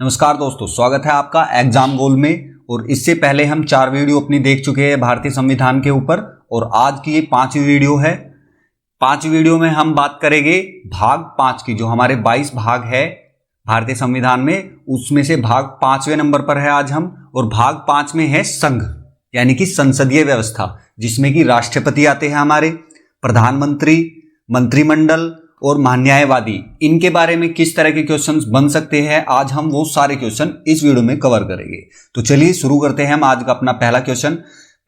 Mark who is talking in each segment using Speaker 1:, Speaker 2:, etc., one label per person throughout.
Speaker 1: नमस्कार दोस्तों, स्वागत है आपका एग्जाम गोल में। और इससे पहले हम 4 वीडियो अपनी देख चुके हैं भारतीय संविधान के ऊपर और आज की ये 5वीं वीडियो है। 5वीं वीडियो में हम बात करेंगे भाग 5 की। जो हमारे 22 भाग है भारतीय संविधान में, उसमें से भाग 5वें नंबर पर है आज हम। और भाग 5 में है संघ यानी कि संसदीय व्यवस्था, जिसमें कि राष्ट्रपति आते हैं हमारे, प्रधानमंत्री, मंत्रिमंडल और महान्यायवादी। इनके बारे में किस तरह के क्वेश्चंस बन सकते हैं, आज हम वो सारे क्वेश्चन इस वीडियो में कवर करेंगे। तो चलिए शुरू करते हैं हम आज का अपना पहला क्वेश्चन।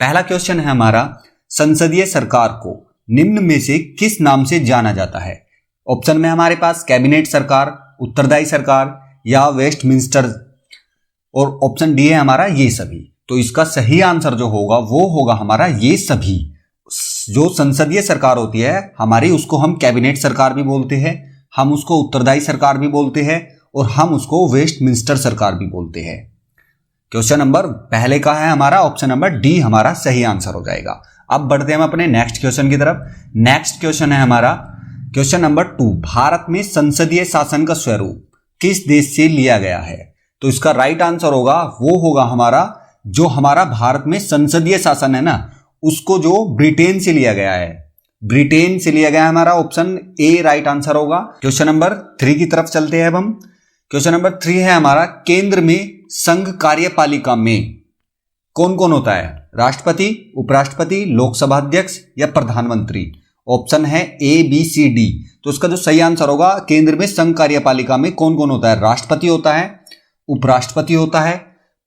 Speaker 1: पहला क्वेश्चन है हमारा, संसदीय सरकार को निम्न में से किस नाम से जाना जाता है। ऑप्शन में हमारे पास कैबिनेट सरकार, उत्तरदायी सरकार या वेस्टमिंस्टर, और ऑप्शन डी है हमारा ये सभी। तो इसका सही आंसर जो होगा वो होगा हमारा ये सभी। जो संसदीय सरकार होती है हमारी, उसको हम कैबिनेट सरकार भी बोलते हैं, हम उसको उत्तरदायी सरकार भी बोलते हैं और हम उसको वेस्टमिंस्टर सरकार भी बोलते हैं। क्वेश्चन नंबर पहले का है हमारा ऑप्शन नंबर डी हमारा सही आंसर हो जाएगा। अब बढ़ते हैं हम अपने नेक्स्ट क्वेश्चन की तरफ। नेक्स्ट क्वेश्चन है हमारा क्वेश्चन नंबर 2, भारत में संसदीय शासन का स्वरूप किस देश से लिया गया है। तो इसका राइट आंसर होगा वो होगा हमारा, जो हमारा भारत में संसदीय शासन है ना, उसको जो ब्रिटेन से लिया गया है, ब्रिटेन से लिया गया है हमारा। ऑप्शन ए राइट आंसर होगा। क्वेश्चन नंबर 3 की तरफ चलते हैं अब हम। क्वेश्चन नंबर 3 है हमारा, केंद्र में संघ कार्यपालिका में कौन कौन होता है। राष्ट्रपति, उपराष्ट्रपति, लोकसभा अध्यक्ष या प्रधानमंत्री। ऑप्शन है ए बी सी डी। तो इसका जो सही आंसर होगा, केंद्र में संघ कार्यपालिका में कौन कौन होता है। राष्ट्रपति होता है, उपराष्ट्रपति होता है,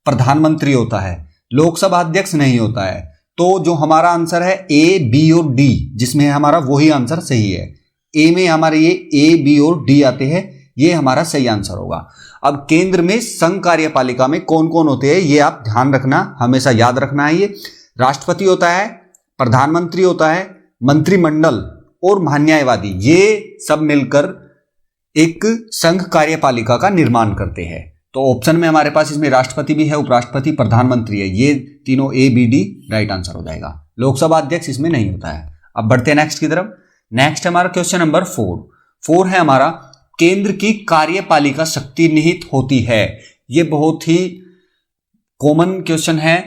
Speaker 1: प्रधानमंत्री होता है, लोकसभा अध्यक्ष नहीं होता है। तो जो हमारा आंसर है ए बी और डी, जिसमें हमारा वही आंसर सही है। ए में हमारे ये ए बी और डी आते हैं, ये हमारा सही आंसर होगा। अब केंद्र में संघ कार्यपालिका में कौन कौन होते हैं ये आप ध्यान रखना, हमेशा याद रखना है। ये राष्ट्रपति होता है, प्रधानमंत्री होता है, मंत्रिमंडल और महान्यायवादी, ये सब मिलकर एक संघ कार्यपालिका का निर्माण करते हैं। तो ऑप्शन में हमारे पास इसमें राष्ट्रपति भी है, उपराष्ट्रपति, प्रधानमंत्री है, ये तीनों A B D right answer हो जाएगा। लोकसभा अध्यक्ष इसमें नहीं होता है। अब बढ़ते हैं नेक्स्ट की तरफ। नेक्स्ट हमारा क्वेश्चन नंबर 4 है हमारा, केंद्र की कार्यपालिका शक्ति निहित होती है। ये बहुत ही कॉमन क्वेश्चन है,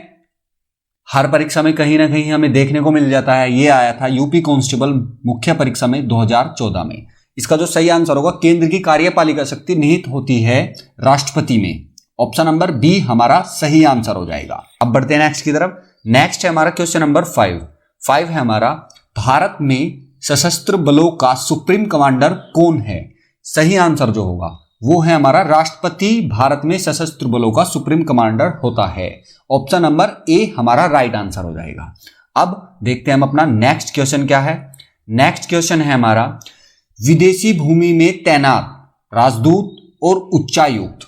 Speaker 1: हर परीक्षा में कहीं ना कहीं हमें देखने को मिल जाता है। ये आया था यूपी कांस्टेबल मुख्य परीक्षा में 2014 में। इसका जो सही आंसर होगा, केंद्र की कार्यपालिका शक्ति निहित होती है राष्ट्रपति में। ऑप्शन नंबर बी हमारा सही आंसर हो जाएगा। अब बढ़ते हैं नेक्स्ट की तरफ। नेक्स्ट है हमारा क्वेश्चन नंबर 5 है हमारा, भारत में सशस्त्र बलों का सुप्रीम कमांडर कौन है। सही आंसर जो होगा वो है हमारा राष्ट्रपति भारत में सशस्त्र बलों का सुप्रीम कमांडर होता है। ऑप्शन नंबर ए हमारा राइट आंसर हो जाएगा। अब देखते हैं हम अपना नेक्स्ट क्वेश्चन क्या है। नेक्स्ट क्वेश्चन है हमारा, विदेशी भूमि में तैनात राजदूत और उच्चायुक्त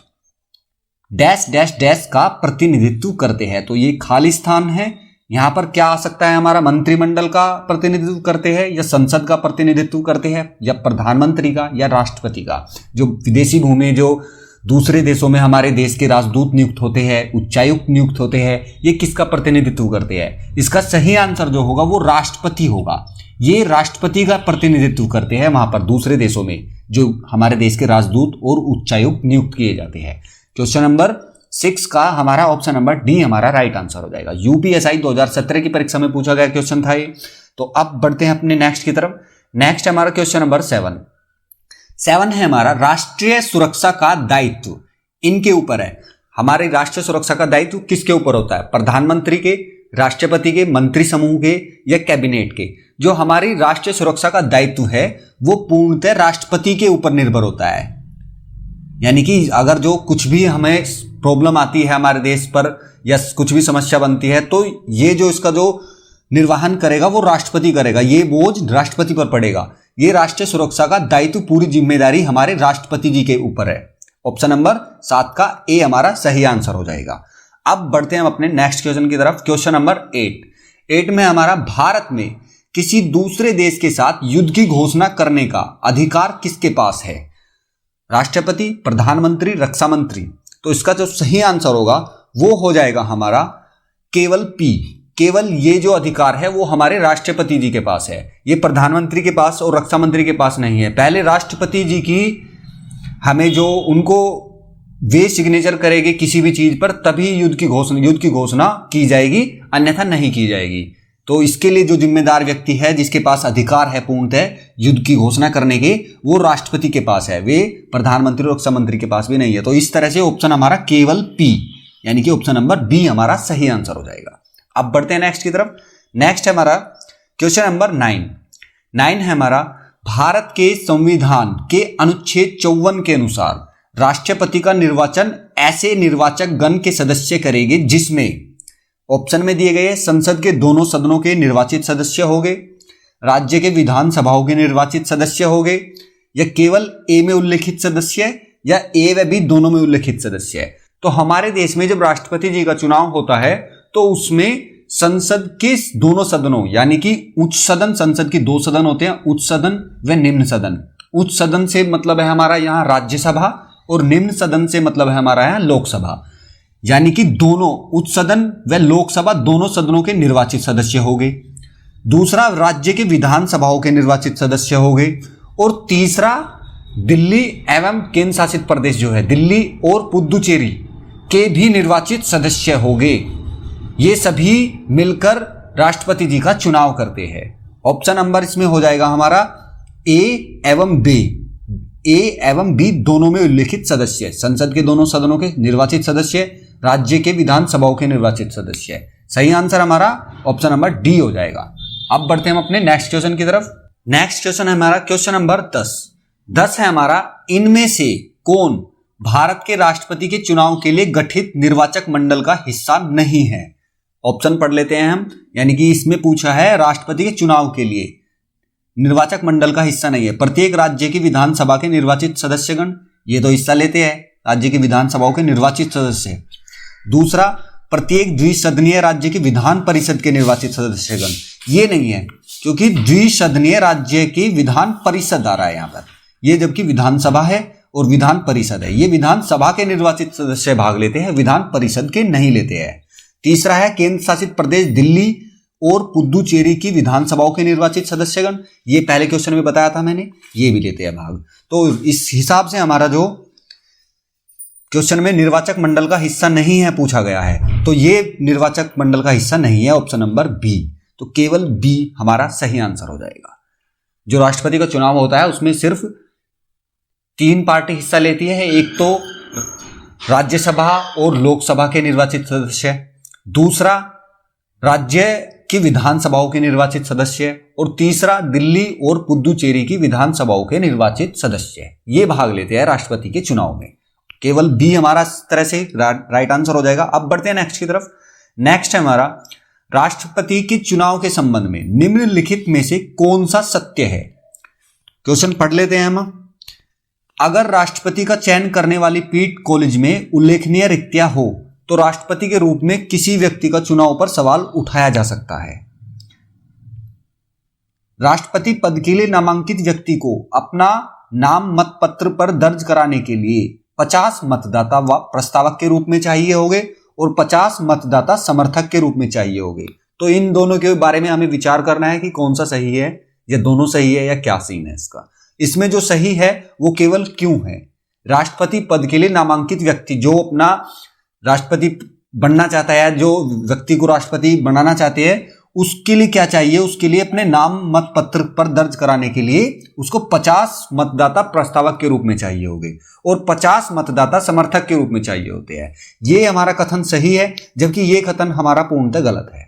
Speaker 1: डैश डैश डैश का प्रतिनिधित्व करते हैं। तो ये खाली स्थान है, यहां पर क्या आ सकता है हमारा, मंत्रिमंडल का प्रतिनिधित्व करते हैं या संसद का प्रतिनिधित्व करते हैं या प्रधानमंत्री का या राष्ट्रपति का। जो विदेशी भूमि, जो दूसरे देशों में हमारे देश के राजदूत नियुक्त होते हैं, उच्चायुक्त नियुक्त होते हैं, ये किसका प्रतिनिधित्व करते हैं। इसका सही आंसर जो होगा वो राष्ट्रपति होगा। ये राष्ट्रपति का प्रतिनिधित्व करते हैं वहां पर दूसरे देशों में जो हमारे देश के राजदूत और उच्चायुक्त नियुक्त किए जाते हैं। क्वेश्चन नंबर 6 का हमारा ऑप्शन नंबर डी हमारा राइट आंसर हो जाएगा। यूपीएसआई 2017 की परीक्षा में पूछा गया क्वेश्चन था ये। तो अब बढ़ते हैं अपने नेक्स्ट की तरफ। नेक्स्ट हमारा क्वेश्चन नंबर 7 है हमारा, राष्ट्रीय सुरक्षा का दायित्व इनके ऊपर है। हमारे राष्ट्रीय सुरक्षा का दायित्व किसके ऊपर होता है, प्रधानमंत्री के, राष्ट्रपति के, मंत्री समूह के या कैबिनेट के। जो हमारी राष्ट्रीय सुरक्षा का दायित्व है वो पूर्णतः राष्ट्रपति के ऊपर निर्भर होता है। यानी कि अगर जो कुछ भी हमें प्रॉब्लम आती है हमारे देश पर या कुछ भी समस्या बनती है, तो ये जो इसका जो निर्वहन करेगा वो राष्ट्रपति करेगा, ये बोझ राष्ट्रपति पर पड़ेगा। ये राष्ट्रीय सुरक्षा का दायित्व, पूरी जिम्मेदारी हमारे राष्ट्रपति जी के ऊपर है। ऑप्शन नंबर 7 का ए हमारा सही आंसर हो जाएगा। अब बढ़ते हैं हम अपने नेक्स्ट क्वेश्चन की तरफ। क्वेश्चन नंबर 8 में हमारा, भारत में किसी दूसरे देश के साथ युद्ध की घोषणा करने का अधिकार किसके पास है। राष्ट्रपति, प्रधानमंत्री, रक्षा मंत्री। तो इसका जो सही आंसर होगा वो हो जाएगा हमारा केवल पी। केवल ये जो अधिकार है वो हमारे राष्ट्रपति जी के पास है, ये प्रधानमंत्री के पास और रक्षा मंत्री के पास नहीं है। पहले राष्ट्रपति जी की हमें जो उनको वे सिग्नेचर करेंगे किसी भी चीज पर तभी युद्ध की घोषणा की जाएगी, अन्यथा नहीं की जाएगी। तो इसके लिए जो जिम्मेदार व्यक्ति है, जिसके पास अधिकार है पूर्णतः युद्ध की घोषणा करने के, वो राष्ट्रपति के पास है, वे प्रधानमंत्री और रक्षा मंत्री के पास भी नहीं है। तो इस तरह से ऑप्शन हमारा केवल पी, यानी कि ऑप्शन नंबर बी हमारा सही आंसर हो जाएगा। अब बढ़ते हैं नेक्स्ट की तरफ। नेक्स्ट है हमारा क्वेश्चन नंबर 9 है हमारा, भारत के संविधान के अनुच्छेद 54 के अनुसार राष्ट्रपति का निर्वाचन ऐसे निर्वाचक गण के सदस्य करेंगे जिसमें ऑप्शन में दिए गए संसद के दोनों सदनों के निर्वाचित सदस्य होंगे, राज्य के विधानसभाओं के निर्वाचित सदस्य होंगे, या केवल ए में उल्लेखित सदस्य, या ए व बी दोनों में उल्लेखित सदस्य है। तो हमारे देश में जब राष्ट्रपति जी का चुनाव होता है तो उसमें संसद के दोनों सदनों, यानी कि उच्च सदन, संसद के 2 सदन होते हैं, उच्च सदन व निम्न सदन। उच्च सदन से मतलब है हमारा यहाँ राज्यसभा, और निम्न सदन से मतलब है हमारा यहाँ लोकसभा, यानी कि दोनों उच्च सदन व लोकसभा दोनों सदनों के निर्वाचित सदस्य होंगे। दूसरा, राज्य के विधानसभाओं के निर्वाचित सदस्य होंगे, और तीसरा, दिल्ली एवं केंद्र शासित प्रदेश जो है दिल्ली और पुदुचेरी के भी निर्वाचित सदस्य होंगे। ये सभी मिलकर राष्ट्रपति जी का चुनाव करते हैं। ऑप्शन नंबर इसमें हो जाएगा हमारा ए एवं बी। ए एवं बी दोनों में उल्लेखित सदस्य, संसद के दोनों सदनों के निर्वाचित सदस्य, राज्य के विधानसभाओं के निर्वाचित सदस्य। सही आंसर हमारा ऑप्शन नंबर डी हो जाएगा। अब बढ़ते हैं हम अपने नेक्स्ट क्वेश्चन की तरफ। नेक्स्ट क्वेश्चन है हमारा क्वेश्चन नंबर 10 है हमारा, इनमें से कौन भारत के राष्ट्रपति के चुनाव के लिए गठित निर्वाचक मंडल का हिस्सा नहीं है। ऑप्शन पढ़ लेते हैं हम, यानी कि इसमें पूछा है राष्ट्रपति के चुनाव के लिए निर्वाचक मंडल का हिस्सा नहीं है। प्रत्येक राज्य की विधानसभा के निर्वाचित सदस्यगण ये तो हिस्सा लेते हैं, राज्य की विधानसभाओं के निर्वाचित सदस्य। दूसरा, प्रत्येक द्विसदनीय राज्य की विधान परिषद के निर्वाचित सदस्यगण, ये नहीं है क्योंकि द्विसदनीय राज्य की विधान परिषद आ रहा है यहाँ पर, ये जबकि विधानसभा है और विधान परिषद है, ये विधानसभा के निर्वाचित सदस्य भाग लेते हैं, विधान परिषद के नहीं लेते हैं। तीसरा है केंद्र शासित प्रदेश दिल्ली और पुदुचेरी की विधानसभाओं के निर्वाचित सदस्यगण, ये पहले क्वेश्चन में बताया था मैंने, ये भी लेते हैं भाग। तो इस हिसाब से हमारा जो क्वेश्चन में निर्वाचक मंडल का हिस्सा नहीं है पूछा गया है, तो ये निर्वाचक मंडल का हिस्सा नहीं है, ऑप्शन नंबर बी। तो केवल बी हमारा सही आंसर हो जाएगा। जो राष्ट्रपति का चुनाव होता है उसमें सिर्फ 3 पार्टी हिस्सा लेती है, एक तो राज्यसभा और लोकसभा के निर्वाचित सदस्य, दूसरा राज्य की विधानसभाओं के निर्वाचित सदस्य, और तीसरा दिल्ली और पुदुचेरी की विधानसभाओं के निर्वाचित सदस्य, ये भाग लेते हैं राष्ट्रपति के चुनाव में। केवल बी हमारा इस तरह से राइट आंसर हो जाएगा। अब बढ़ते हैं नेक्स्ट की तरफ। नेक्स्ट है हमारा, राष्ट्रपति के चुनाव के संबंध में निम्नलिखित में से कौन सा सत्य है। क्वेश्चन पढ़ लेते हैं हम। अगर राष्ट्रपति का चयन करने वाली पीठ कॉलेज में उल्लेखनीय रिक्तियां हो तो राष्ट्रपति के रूप में किसी व्यक्ति का चुनाव पर सवाल उठाया जा सकता है। राष्ट्रपति पद के लिए नामांकित व्यक्ति को अपना नाम मतपत्र पर दर्ज कराने के लिए 50 मतदाता व प्रस्तावक के रूप में चाहिए होंगे और 50 मतदाता समर्थक के रूप में चाहिए होंगे। तो इन दोनों के बारे में हमें विचार करना है कि कौन सा सही है, या दोनों सही है, या क्या सीन है इसका। इसमें जो सही है वो केवल क्यों है। राष्ट्रपति पद के लिए नामांकित व्यक्ति जो अपना राष्ट्रपति बनना चाहता है, जो व्यक्ति को राष्ट्रपति बनाना चाहते हैं, उसके लिए क्या चाहिए, उसके लिए अपने नाम मतपत्र पर दर्ज कराने के लिए उसको 50 मतदाता प्रस्तावक के रूप में चाहिए होंगे और 50 मतदाता समर्थक के रूप में चाहिए होते हैं। ये हमारा कथन सही है, जबकि ये कथन हमारा पूर्णतः गलत है।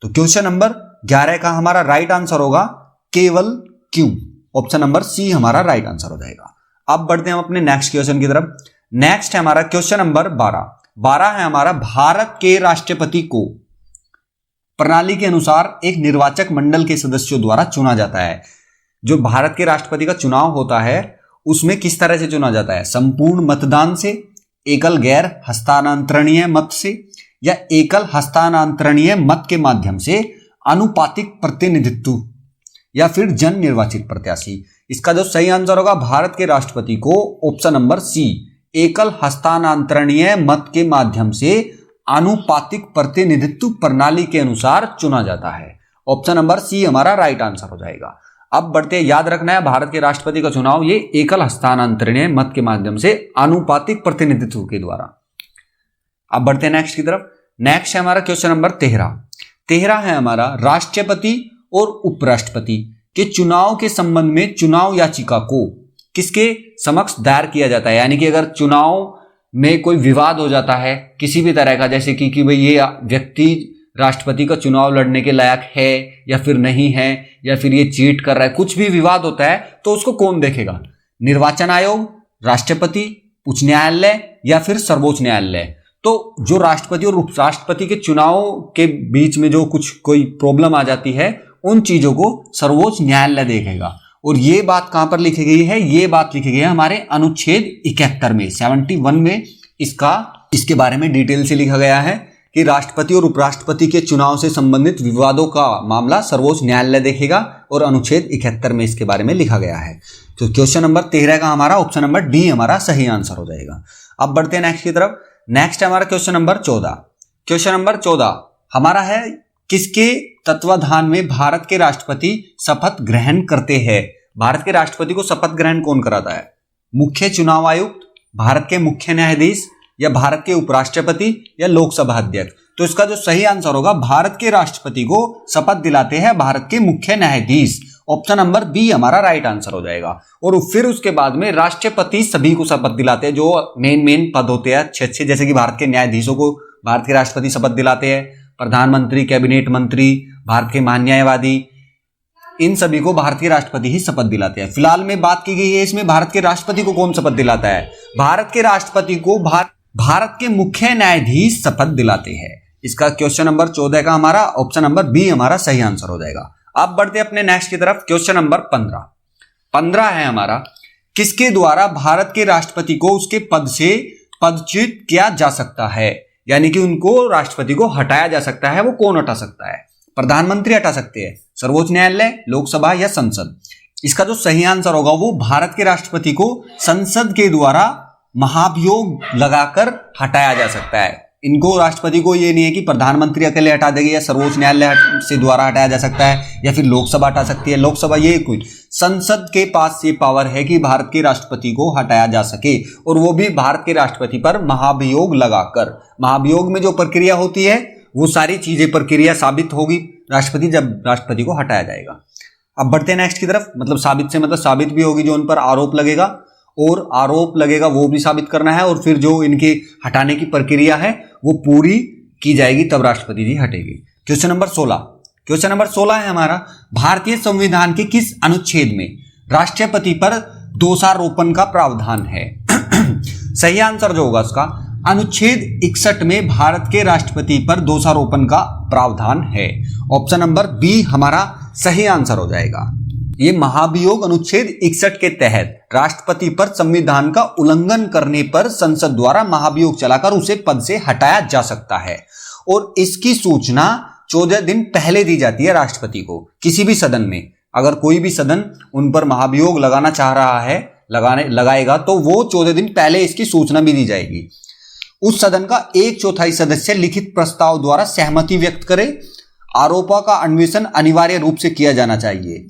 Speaker 1: तो क्वेश्चन नंबर 11 का हमारा राइट आंसर होगा केवल क्यों। ऑप्शन नंबर सी हमारा राइट आंसर हो जाएगा। अब बढ़ते हैं हम अपने नेक्स्ट क्वेश्चन की तरफ। नेक्स्ट है हमारा क्वेश्चन नंबर 12 है हमारा, भारत के राष्ट्रपति को प्रणाली के अनुसार एक निर्वाचक मंडल के सदस्यों द्वारा चुना जाता है। जो भारत के राष्ट्रपति का चुनाव होता है उसमें किस तरह से चुना जाता है, संपूर्ण मतदान से, एकल गैर हस्तांतरणीय मत से, या एकल हस्तांतरणीय मत के माध्यम से, अनुपातिक प्रतिनिधित्व, या फिर जन निर्वाचित प्रत्याशी। इसका जो सही आंसर होगा भारत के राष्ट्रपति को ऑप्शन नंबर सी, एकल हस्तांतरणीय मत के माध्यम से आनुपातिक प्रतिनिधित्व प्रणाली के अनुसार चुना जाता है। ऑप्शन नंबर सी हमारा राइट आंसर हो जाएगा। अब बढ़ते हैं, याद रखना है भारत के राष्ट्रपति का चुनाव ये एकल हस्तांतरणीय मत के माध्यम से आनुपातिक प्रतिनिधित्व के द्वारा। अब बढ़ते हैं नेक्स्ट की तरफ। नेक्स्ट है हमारा क्वेश्चन नंबर 13 है हमारा, राष्ट्रपति और उपराष्ट्रपति के चुनाव के संबंध में चुनाव याचिका को किसके समक्ष दायर किया जाता है। यानी कि अगर चुनाव में कोई विवाद हो जाता है किसी भी तरह का, जैसे कि भाई ये व्यक्ति राष्ट्रपति का चुनाव लड़ने के लायक है या फिर नहीं है, या फिर ये चीट कर रहा है, कुछ भी विवाद होता है तो उसको कौन देखेगा? निर्वाचन आयोग, राष्ट्रपति, उच्च न्यायालय या फिर सर्वोच्च न्यायालय। तो जो राष्ट्रपति और उपराष्ट्रपति के चुनाव के बीच में जो कोई प्रॉब्लम आ जाती है, उन चीजों को सर्वोच्च न्यायालय देखेगा। और ये बात कहां पर लिखी गई है? ये बात लिखी गई है हमारे अनुच्छेद 71 में, 71 में इसके बारे में डिटेल से लिखा गया है कि राष्ट्रपति और उपराष्ट्रपति के चुनाव से संबंधित विवादों का मामला सर्वोच्च न्यायालय देखेगा, और अनुच्छेद 71 में इसके बारे में लिखा गया है। तो क्वेश्चन नंबर 13 का हमारा ऑप्शन नंबर डी हमारा सही आंसर हो जाएगा। अब बढ़ते हैं नेक्स्ट की तरफ। नेक्स्ट है हमारा क्वेश्चन नंबर 14। क्वेश्चन नंबर 14 हमारा है, किसके तत्वाधान में भारत के राष्ट्रपति शपथ ग्रहण करते हैं? भारत के राष्ट्रपति को शपथ ग्रहण कौन कराता है? मुख्य चुनाव आयुक्त, भारत के मुख्य न्यायाधीश, या भारत के उपराष्ट्रपति, या लोकसभा अध्यक्ष। तो इसका जो सही आंसर होगा, भारत के राष्ट्रपति को शपथ दिलाते हैं भारत के मुख्य न्यायाधीश। ऑप्शन नंबर बी हमारा राइट आंसर हो जाएगा। और फिर उसके बाद में राष्ट्रपति सभी को शपथ दिलाते हैं, जो मेन पद होते हैं अच्छे, जैसे कि भारत के न्यायाधीशों को भारत के राष्ट्रपति शपथ दिलाते हैं, प्रधानमंत्री, कैबिनेट मंत्री, भारत के महान्यायवादी, इन सभी को भारत के राष्ट्रपति ही शपथ दिलाते हैं। फिलहाल में बात की गई है इसमें भारत के राष्ट्रपति को कौन शपथ दिलाता है? भारत के राष्ट्रपति को भारत के मुख्य न्यायाधीश शपथ दिलाते हैं। इसका क्वेश्चन नंबर 14 का हमारा ऑप्शन नंबर बी हमारा सही आंसर हो जाएगा। अब बढ़ते अपने नेक्स्ट की तरफ। क्वेश्चन नंबर 15 है हमारा, किसके द्वारा भारत के राष्ट्रपति को उसके पद से पदच्युत किया जा सकता है? यानी कि उनको राष्ट्रपति को हटाया जा सकता है। वो कौन हटा सकता है? प्रधानमंत्री हटा सकते हैं, सर्वोच्च न्यायालय, लोकसभा या संसद। इसका जो सही आंसर होगा वो भारत के राष्ट्रपति को संसद के द्वारा महाभियोग लगाकर हटाया जा सकता है। इनको राष्ट्रपति को ये नहीं है कि प्रधानमंत्री अकेले हटा देंगे या सर्वोच्च न्यायालय से द्वारा हटाया जा सकता है या फिर लोकसभा हटा सकती है। लोकसभा ये कोई संसद के पास ये पावर है कि भारत के राष्ट्रपति को हटाया जा सके, और वो भी भारत के राष्ट्रपति पर महाभियोग लगाकर। महाभियोग में जो प्रक्रिया होती है वो सारी चीजें प्रक्रिया साबित होगी जब राष्ट्रपति को हटाया जाएगा। अब बढ़ते हैं नेक्स्ट की तरफ। मतलब साबित से मतलब साबित भी होगी, जो उन पर आरोप लगेगा और आरोप लगेगा वो भी साबित करना है, और फिर जो इनके हटाने की प्रक्रिया है वो पूरी की जाएगी, तब राष्ट्रपति जी हटेगी। क्वेश्चन नंबर 16 है हमारा, भारतीय संविधान के किस अनुच्छेद में राष्ट्रपति पर दोषारोपण का प्रावधान है? सही आंसर जो होगा उसका अनुच्छेद 61 में भारत के राष्ट्रपति पर दोषारोपण का प्रावधान है। ऑप्शन नंबर बी हमारा सही आंसर हो जाएगा। ये महाभियोग अनुच्छेद 61 के तहत राष्ट्रपति पर संविधान का उल्लंघन करने पर संसद द्वारा महाभियोग चलाकर उसे पद से हटाया जा सकता है, और इसकी सूचना 14 दिन पहले दी जाती है राष्ट्रपति को। किसी भी सदन में अगर कोई भी सदन उन पर महाभियोग लगाना चाह रहा है, लगाएगा, तो वो 14 दिन पहले इसकी सूचना भी दी जाएगी। उस सदन का 1/4 सदस्य लिखित प्रस्ताव द्वारा सहमति व्यक्त करे। आरोपों का अन्वेषण अनिवार्य रूप से किया जाना चाहिए।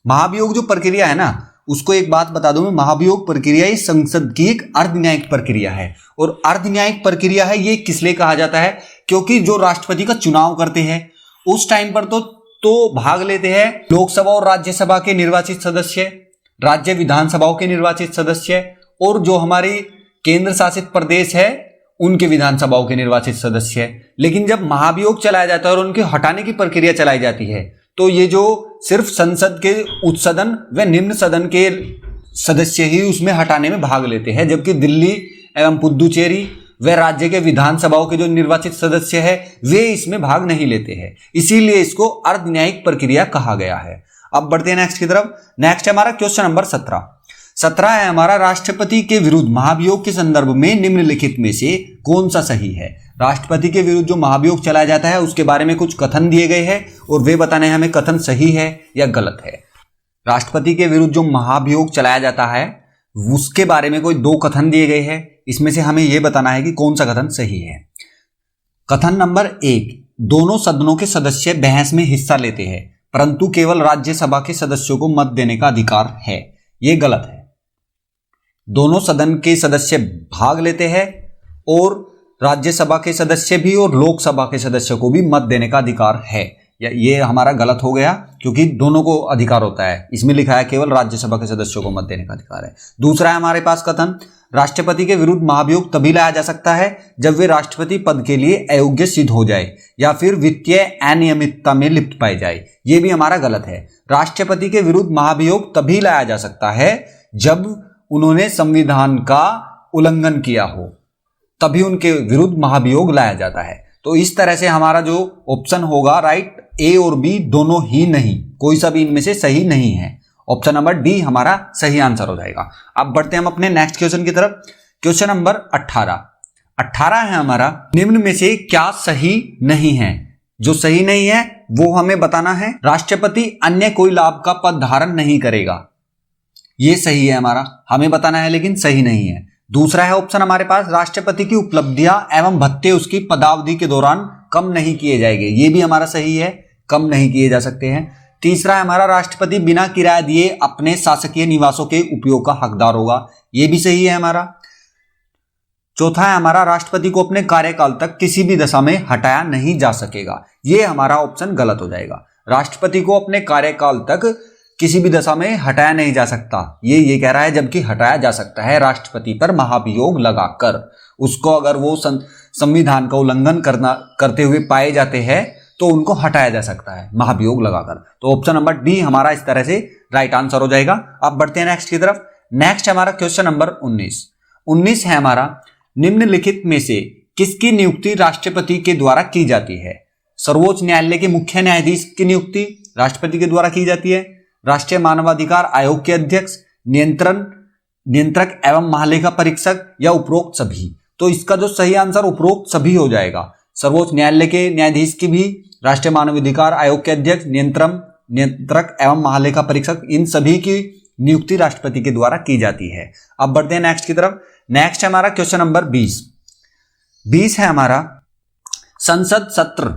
Speaker 1: महाभियोग जो प्रक्रिया है ना, उसको एक बात बता दूं मैं, महाभियोग प्रक्रिया ये संसद की एक अर्धन्यायिक प्रक्रिया है। और अर्धन्यायिक प्रक्रिया है ये किस लिए कहा जाता है? क्योंकि जो राष्ट्रपति का चुनाव करते हैं उस टाइम पर तो भाग लेते हैं लोकसभा और राज्यसभा के निर्वाचित सदस्य, राज्य विधानसभाओं के निर्वाचित सदस्य, और जो हमारी केंद्र शासित प्रदेश है उनके विधानसभाओं के निर्वाचित सदस्य। लेकिन जब महाभियोग चलाया जाता है और उनके हटाने की प्रक्रिया चलाई जाती है, तो ये जो सिर्फ संसद के उच्च सदन व निम्न सदन के सदस्य ही उसमें हटाने में भाग लेते हैं, जबकि दिल्ली एवं पुदुचेरी व राज्य के विधानसभाओं के जो निर्वाचित सदस्य है वे इसमें भाग नहीं लेते हैं। इसीलिए इसको अर्धन्यायिक प्रक्रिया कहा गया है। अब बढ़ते हैं नेक्स्ट की तरफ। नेक्स्ट है हमारा क्वेश्चन नंबर 17 है हमारा, राष्ट्रपति के विरुद्ध महाभियोग के संदर्भ में निम्नलिखित में से कौन सा सही है? राष्ट्रपति के विरुद्ध जो महाभियोग चलाया जाता है उसके बारे में कुछ कथन दिए गए हैं और वे बताने हमें कथन सही है या गलत है। राष्ट्रपति के विरुद्ध जो महाभियोग चलाया जाता है उसके बारे में कोई 2 कथन दिए गए हैं, इसमें से हमें यह बताना है कि कौन सा कथन सही है। कथन नंबर 1, दोनों सदनों के सदस्य बहस में हिस्सा लेते हैं परंतु केवल राज्यसभा के सदस्यों को मत देने का अधिकार है। यह गलत है। दोनों सदन के सदस्य भाग लेते हैं और राज्यसभा के सदस्य भी और लोकसभा के सदस्य को भी मत देने का अधिकार है। ये हमारा गलत हो गया क्योंकि दोनों को अधिकार होता है। इसमें लिखा है केवल राज्यसभा के सदस्यों को मत देने का अधिकार है। दूसरा है हमारे पास कथन, राष्ट्रपति के विरुद्ध महाभियोग तभी लाया जा सकता है जब वे राष्ट्रपति पद के लिए अयोग्य सिद्ध हो जाए या फिर वित्तीय अनियमितता में लिप्त पाए जाए। यह भी हमारा गलत है। राष्ट्रपति के विरुद्ध महाभियोग तभी लाया जा सकता है जब उन्होंने संविधान का उल्लंघन किया हो, तभी उनके विरुद्ध महाभियोग लाया जाता है। तो इस तरह से हमारा जो ऑप्शन होगा राइट, ए और बी दोनों ही नहीं, कोई सा भी इनमें से सही नहीं है। ऑप्शन नंबर डी हमारा सही आंसर हो जाएगा। अब बढ़ते हैं हम अपने नेक्स्ट क्वेश्चन की तरफ। क्वेश्चन नंबर 18 है हमारा, निम्न में से क्या सही नहीं है? जो सही नहीं है वो हमें बताना है। राष्ट्रपति अन्य कोई लाभ का पद धारण नहीं करेगा, ये सही है हमारा, हमें बताना है, लेकिन सही नहीं है। दूसरा है ऑप्शन हमारे पास, राष्ट्रपति की उपलब्धियां एवं भत्ते उसकी पदावधि के दौरान कम नहीं किए जाएंगे, ये भी हमारा सही है, कम नहीं किए जा सकते हैं। तीसरा है हमारा, राष्ट्रपति बिना किराया दिए अपने शासकीय निवासों के उपयोग का हकदार होगा, ये भी सही है हमारा। चौथा है हमारा, राष्ट्रपति को अपने कार्यकाल तक किसी भी दशा में हटाया नहीं जा सकेगा, ये हमारा ऑप्शन गलत हो जाएगा। राष्ट्रपति को अपने कार्यकाल तक किसी भी दशा में हटाया नहीं जा सकता, ये कह रहा है, जबकि हटाया जा सकता है राष्ट्रपति पर महाभियोग लगाकर। उसको अगर वो संविधान का उल्लंघन करते हुए पाए जाते हैं तो उनको हटाया जा सकता है महाभियोग लगाकर। तो ऑप्शन नंबर डी हमारा इस तरह से राइट आंसर हो जाएगा। अब बढ़ते हैं नेक्स्ट की तरफ। नेक्स्ट हमारा क्वेश्चन नंबर 19 है हमारा, निम्नलिखित में से किसकी नियुक्ति राष्ट्रपति के द्वारा की जाती है? सर्वोच्च न्यायालय के मुख्य न्यायाधीश की नियुक्ति राष्ट्रपति के द्वारा की जाती है, राष्ट्रीय मानवाधिकार आयोग के अध्यक्ष, नियंत्रक एवं महालेखा परीक्षक, या उपरोक्त सभी। तो इसका जो सही आंसर उपरोक्त सभी हो जाएगा। सर्वोच्च न्यायालय के न्यायाधीश की भी, राष्ट्रीय मानवाधिकार आयोग के अध्यक्ष, नियंत्रक एवं महालेखा परीक्षक, इन सभी की नियुक्ति राष्ट्रपति के द्वारा की जाती है। अब बढ़ते हैं नेक्स्ट की तरफ। नेक्स्ट है हमारा क्वेश्चन नंबर 20 है हमारा, संसद सत्र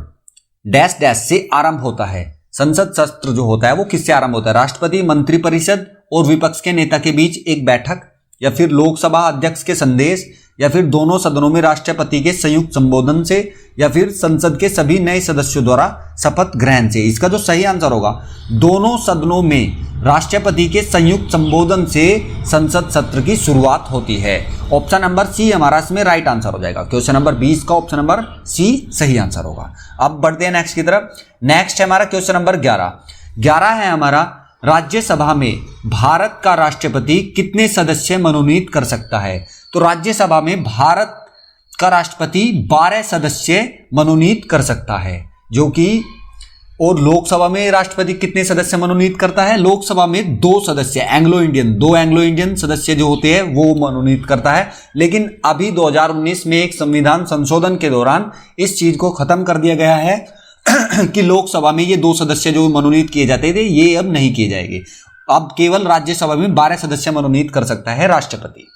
Speaker 1: डैश डैश से आरंभ होता है। संसद सत्र जो होता है वो किससे आरंभ होता है? राष्ट्रपति, मंत्रिपरिषद और विपक्ष के नेता के बीच एक बैठक, या फिर लोकसभा अध्यक्ष के संदेश, या फिर दोनों सदनों में राष्ट्रपति के संयुक्त संबोधन से, या फिर संसद के सभी नए सदस्यों द्वारा शपथ ग्रहण से। इसका जो सही आंसर होगा, दोनों सदनों में राष्ट्रपति के संयुक्त संबोधन से संसद सत्र की शुरुआत होती है। ऑप्शन नंबर सी हमारा इसमें राइट आंसर हो जाएगा। क्वेश्चन नंबर 20 का ऑप्शन नंबर सी सही आंसर होगा। अब बढ़ते हैं नेक्स्ट की तरफ। नेक्स्ट है हमारा क्वेश्चन नंबर 11 है हमारा, राज्यसभा में भारत का राष्ट्रपति कितने सदस्य मनोनीत कर सकता है? तो राज्यसभा में भारत का राष्ट्रपति 12 सदस्य मनोनीत कर सकता है, जो कि, और लोकसभा में राष्ट्रपति कितने सदस्य मनोनीत करता है? लोकसभा में 2 सदस्य, दो एंग्लो इंडियन सदस्य जो होते हैं वो मनोनीत करता है। लेकिन अभी 2019 में एक संविधान संशोधन के दौरान इस चीज को खत्म कर दिया गया है कि लोकसभा में ये 2 सदस्य जो मनोनीत किए जाते थे ये अब नहीं किए जाएंगे। अब केवल राज्यसभा में 12 सदस्य मनोनीत कर सकता है राष्ट्रपति।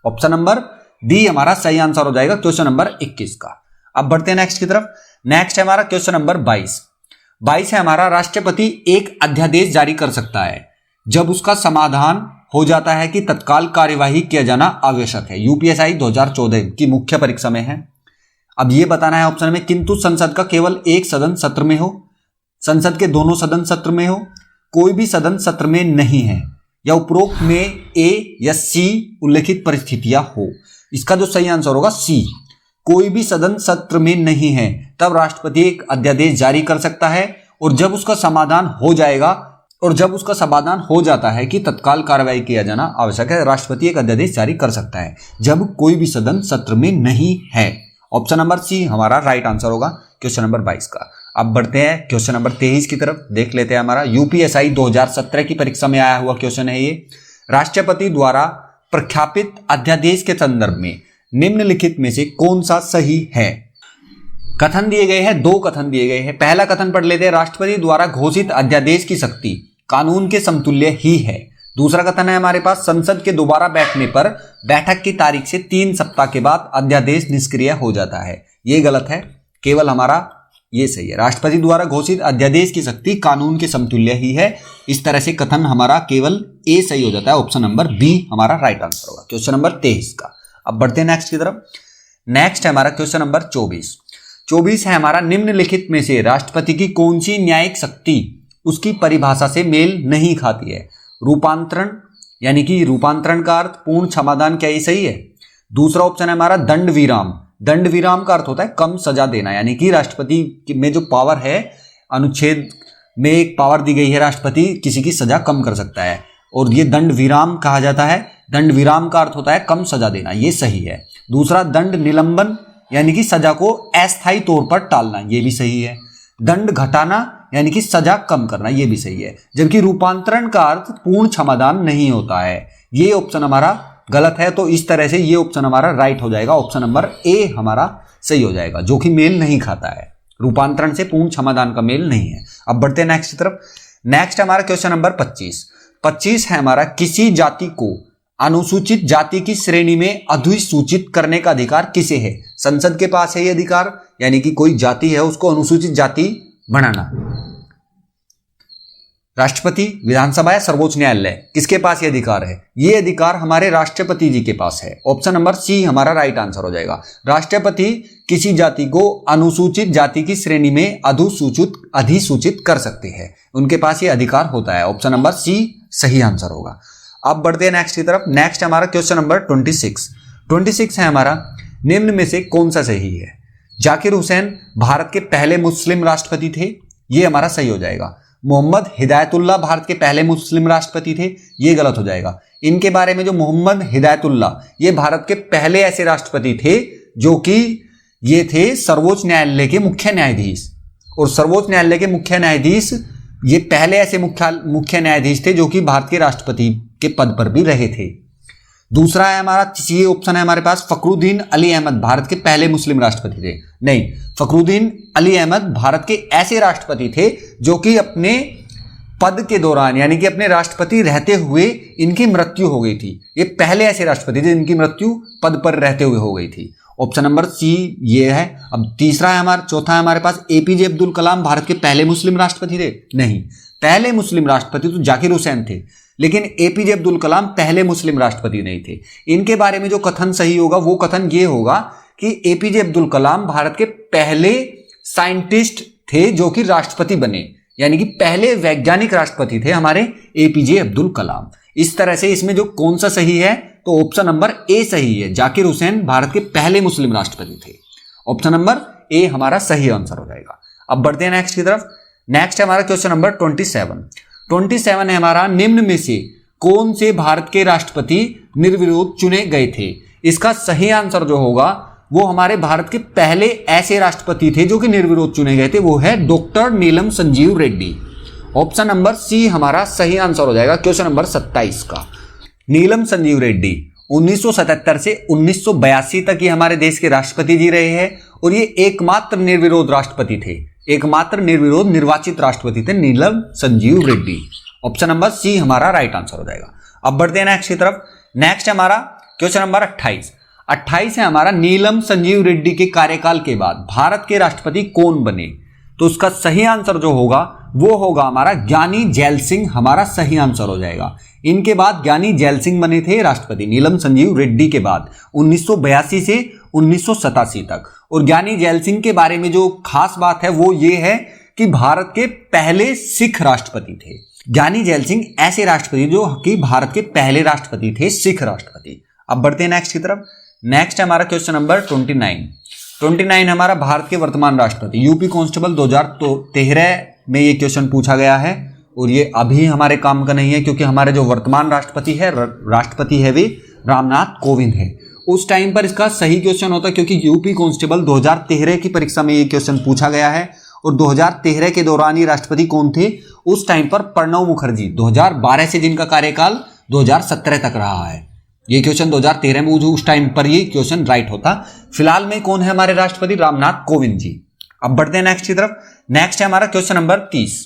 Speaker 1: ऑप्शन नंबर डी हमारा सही आंसर हो जाएगा क्वेश्चन नंबर 21 का। अब बढ़ते हैं नेक्स्ट की तरफ। नेक्स्ट है हमारा क्वेश्चन नंबर 22 है हमारा, राष्ट्रपति एक अध्यादेश जारी कर सकता है जब उसका समाधान हो जाता है कि तत्काल कार्यवाही किया जाना आवश्यक है। यूपीएससी 2014 की मुख्य परीक्षा में है। अब ये बताना है ऑप्शन में, किंतु संसद का केवल एक सदन सत्र में हो, संसद के दोनों सदन सत्र में हो, कोई भी सदन सत्र में नहीं है, या उपरोक्त में ए या सी उल्लेखित परिस्थितियां हो। इसका जो सही आंसर होगा सी, कोई भी सदन सत्र में नहीं है तब राष्ट्रपति एक अध्यादेश जारी कर सकता है, और जब उसका समाधान हो जाता है कि तत्काल कार्रवाई किया जाना आवश्यक है, राष्ट्रपति एक अध्यादेश जारी कर सकता है जब कोई भी सदन सत्र में नहीं है। ऑप्शन नंबर सी हमारा राइट आंसर होगा क्वेश्चन नंबर 22 का। अब बढ़ते हैं क्वेश्चन नंबर 23 की तरफ, देख लेते हैं। हमारा यूपीएससी 2017 की परीक्षा में आया हुआ क्वेश्चन है ये। राष्ट्रपति द्वारा प्रख्यापित अध्यादेश के संदर्भ में निम्नलिखित में से कौन सा सही है? कथन दिए गए हैं, 2 कथन दिए गए हैं। पहला कथन पढ़ लेते हैं, राष्ट्रपति द्वारा घोषित अध्यादेश की शक्ति कानून के समतुल्य ही है। दूसरा कथन है हमारे पास, संसद के दोबारा बैठने पर बैठक की तारीख से 3 सप्ताह के बाद अध्यादेश निष्क्रिय हो जाता है। ये गलत है, केवल हमारा ये सही है। राष्ट्रपति द्वारा घोषित अध्यादेश की शक्ति कानून के समतुल्य ही है। इस तरह से कथन हमारा केवल ए सही हो जाता है। ऑप्शन नंबर बी हमारा राइट आंसर होगा क्वेश्चन नंबर 23 का। अब बढ़ते हैं नेक्स्ट की तरफ। नेक्स्ट है हमारा क्वेश्चन नंबर 24 है हमारा, निम्नलिखित में से राष्ट्रपति की कौन सी न्यायिक शक्ति उसकी परिभाषा से मेल नहीं खाती है? रूपांतरण, यानी कि रूपांतरण का अर्थ पूर्ण क्षमादान, क्या ये सही है? दूसरा ऑप्शन है हमारा दंड विराम। दंड विराम का अर्थ होता है कम सजा देना, यानी कि राष्ट्रपति में जो पावर है, अनुच्छेद में एक पावर दी गई है, राष्ट्रपति किसी की सजा कम कर सकता है और ये दंड विराम कहा जाता है। दंड विराम का अर्थ होता है कम सजा देना, ये सही है। दूसरा दंड निलंबन, यानी कि सजा को अस्थायी तौर पर टालना, ये भी सही है। दंड घटाना यानी कि सजा कम करना, ये भी सही है। जबकि रूपांतरण का अर्थ पूर्ण क्षमादान नहीं होता है, ये ऑप्शन हमारा गलत है। तो इस तरह से ये ऑप्शन हमारा राइट हो जाएगा, ऑप्शन नंबर ए हमारा सही हो जाएगा, जो कि मेल नहीं खाता है। रूपांतरण से पूर्ण क्षमादान का मेल नहीं है। अब बढ़ते हैं नेक्स्ट की तरफ। नेक्स्ट हमारा क्वेश्चन नंबर 25 है हमारा, किसी जाति को अनुसूचित जाति की श्रेणी में अधिसूचित करने का अधिकार किसे है? संसद के पास है ये अधिकार, यानी कि कोई जाति है उसको अनुसूचित जाति बनाना। राष्ट्रपति, विधानसभा या सर्वोच्च न्यायालय, किसके पास ये अधिकार है? ये अधिकार हमारे राष्ट्रपति जी के पास है। ऑप्शन नंबर सी हमारा राइट आंसर हो जाएगा। राष्ट्रपति किसी जाति को अनुसूचित जाति की श्रेणी में अधिसूचित कर सकते हैं, उनके पास ये अधिकार होता है। ऑप्शन नंबर सी सही आंसर होगा। अब बढ़ते हैं नेक्स्ट की तरफ। नेक्स्ट हमारा क्वेश्चन नंबर 26 है हमारा, निम्न में से कौन सा सही है? जाकिर हुसैन भारत के पहले मुस्लिम राष्ट्रपति थे, ये हमारा सही हो जाएगा। मोहम्मद हिदायतुल्लाह भारत के पहले मुस्लिम राष्ट्रपति थे, ये गलत हो जाएगा। इनके बारे में जो मोहम्मद हिदायतुल्लाह, ये भारत के पहले ऐसे राष्ट्रपति थे जो कि ये थे सर्वोच्च न्यायालय के मुख्य न्यायाधीश, और सर्वोच्च न्यायालय के मुख्य न्यायाधीश ये पहले ऐसे मुख्य न्यायाधीश थे जो कि भारत के राष्ट्रपति के पद पर भी रहे थे। दूसरा है हमारा, ये ऑप्शन है हमारे पास, फखरुद्दीन अली अहमद भारत के पहले मुस्लिम राष्ट्रपति थे। नहीं, फखरुद्दीन अली अहमद भारत के ऐसे राष्ट्रपति थे जो कि अपने पद के दौरान, यानी कि अपने राष्ट्रपति रहते हुए इनकी मृत्यु हो गई थी। ये पहले ऐसे राष्ट्रपति थे जिनकी मृत्यु पद पर रहते हुए हो गई थी। ऑप्शन नंबर सी ये है। अब चौथा है हमारे पास, एपीजे अब्दुल कलाम भारत के पहले मुस्लिम राष्ट्रपति थे। नहीं, पहले मुस्लिम राष्ट्रपति तो जाकिर हुसैन थे, लेकिन एपीजे अब्दुल कलाम पहले मुस्लिम राष्ट्रपति नहीं थे। इनके बारे में जो कथन सही होगा वो कथन ये होगा कि एपीजे अब्दुल कलाम भारत के पहले साइंटिस्ट थे जो कि राष्ट्रपति बने, यानी कि पहले वैज्ञानिक राष्ट्रपति थे हमारे एपीजे अब्दुल कलाम। इस तरह से इसमें जो कौन सा सही है, तो ऑप्शन नंबर ए सही है। जाकिर हुसैन भारत के पहले मुस्लिम राष्ट्रपति थे। ऑप्शन नंबर ए हमारा सही आंसर हो जाएगा। अब बढ़ते हैं नेक्स्ट की तरफ। नेक्स्ट है हमारा क्वेश्चन नंबर 27 है हमारा, निम्न में से कौन से भारत के राष्ट्रपति निर्विरोध चुने गए थे? इसका सही आंसर जो होगा वो हमारे भारत के पहले ऐसे राष्ट्रपति थे जो कि निर्विरोध चुने गए थे, वो है doctor Neelam Sanjeev Reddy. Option number C हमारा सही आंसर हो जाएगा क्वेश्चन नंबर 27 का। नीलम संजीव रेड्डी 1977 से 1982 तक ये हमारे देश के राष्ट्रपति जी रहे हैं, और ये एकमात्र निर्विरोध राष्ट्रपति थे, एकमात्र निर्विरोध निर्वाचित राष्ट्रपति थे Neelam Sanjeev Reddy. Option number C हमारा राइट आंसर हो जाएगा। अब बढ़ते हैं नेक्स्ट की तरफ। नेक्स्ट है हमारा क्वेश्चन नंबर 28 है हमारा, नीलम संजीव रेड्डी के कार्यकाल के बाद भारत के राष्ट्रपति कौन बने? तो उसका सही आंसर जो होगा वो होगा हमारा ज्ञानी जैल सिंह, हमारा सही आंसर हो जाएगा। इनके बाद ज्ञानी जैल सिंह बने थे राष्ट्रपति, नीलम संजीव रेड्डी के बाद 1982 से 1987 तक। और ज्ञानी जैल सिंह के बारे में जो खास बात है वो ये है कि भारत के पहले सिख राष्ट्रपति थे। ज्ञानी जैल सिंह ऐसे राष्ट्रपति जो कि भारत के पहले राष्ट्रपति थे, सिख राष्ट्रपति। अब बढ़ते हैं नेक्स्ट की तरफ। नेक्स्ट है हमारा क्वेश्चन नंबर 29 हमारा, भारत के वर्तमान राष्ट्रपति, यूपी कांस्टेबल 2013 में ये क्वेश्चन पूछा गया है, और ये अभी हमारे काम का नहीं है क्योंकि हमारे जो वर्तमान राष्ट्रपति है वे रामनाथ कोविंद है। उस टाइम पर इसका सही क्वेश्चन होता क्योंकि यूपी कांस्टेबल 2013 की परीक्षा में ये क्वेश्चन पूछा गया है, और 2013 के दौरान ये राष्ट्रपति कौन थे? उस टाइम पर प्रणब मुखर्जी, 2012 से जिनका कार्यकाल 2017 तक रहा है। ये क्वेश्चन 2013 में उस टाइम पर ये क्वेश्चन राइट होता। फिलहाल में कौन है हमारे राष्ट्रपति? रामनाथ कोविंद जी। अब बढ़ते हैं नेक्स्ट की तरफ। नेक्स्ट है हमारा क्वेश्चन नंबर 30,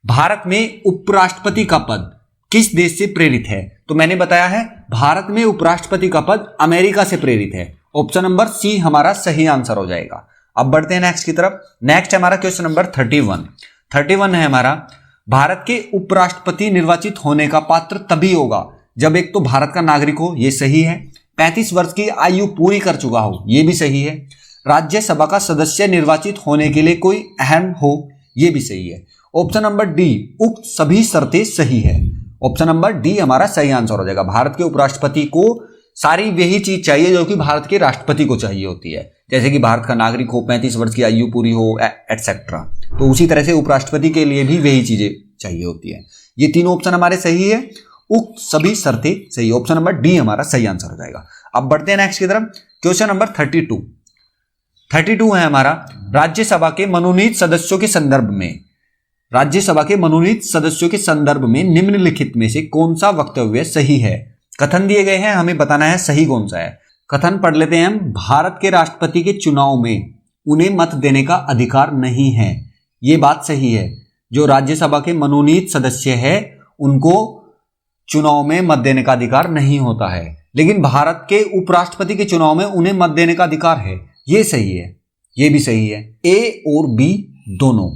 Speaker 1: भारत में उपराष्ट्रपति का पद किस देश से प्रेरित है? तो मैंने बताया है भारत में उपराष्ट्रपति का पद अमेरिका से प्रेरित है। ऑप्शन नंबर सी हमारा सही आंसर हो जाएगा। अब बढ़ते हैं नेक्स्ट की तरफ। नेक्स्ट है हमारा क्वेश्चन नंबर 31 है हमारा, भारत के उपराष्ट्रपति निर्वाचित होने का पात्र तभी होगा जब एक तो भारत का नागरिक हो, ये सही है, 35 वर्ष की आयु पूरी कर चुका हो, ये भी सही है, राज्यसभा का सदस्य निर्वाचित होने के लिए कोई अहम हो, ये भी सही है। ऑप्शन नंबर डी, उक्त सभी शर्तें सही है। ऑप्शन नंबर डी हमारा सही आंसर हो जाएगा। भारत के उपराष्ट्रपति को सारी वही चीज चाहिए जो कि भारत के राष्ट्रपति को चाहिए होती है, जैसे कि भारत का नागरिक हो, 35 वर्ष की आयु पूरी हो, एटसेट्रा। तो उसी तरह से उपराष्ट्रपति के लिए भी वही चीजें चाहिए होती है। ये तीनों ऑप्शन हमारे सही है, उक्त सभी शर्तें सही। ऑप्शन नंबर डी हमारा सही आंसर हो जाएगा। अब बढ़ते हैं नेक्स्ट की तरफ। क्वेश्चन नंबर 32 है हमारा, राज्यसभा के मनोनीत सदस्यों के संदर्भ में निम्नलिखित में से कौन सा वक्तव्य सही है। कथन दिए गए हैं, हमें बताना है सही कौन सा है। कथन पढ़ लेते हैं हम। भारत के राष्ट्रपति के चुनाव में उन्हें मत देने का अधिकार नहीं है, ये बात सही है। जो राज्यसभा के मनोनीत सदस्य है उनको चुनाव में मत देने का अधिकार नहीं होता है, लेकिन भारत के उपराष्ट्रपति के चुनाव में उन्हें मत देने का अधिकार है, ये सही है, ये भी सही है। ए और बी दोनों।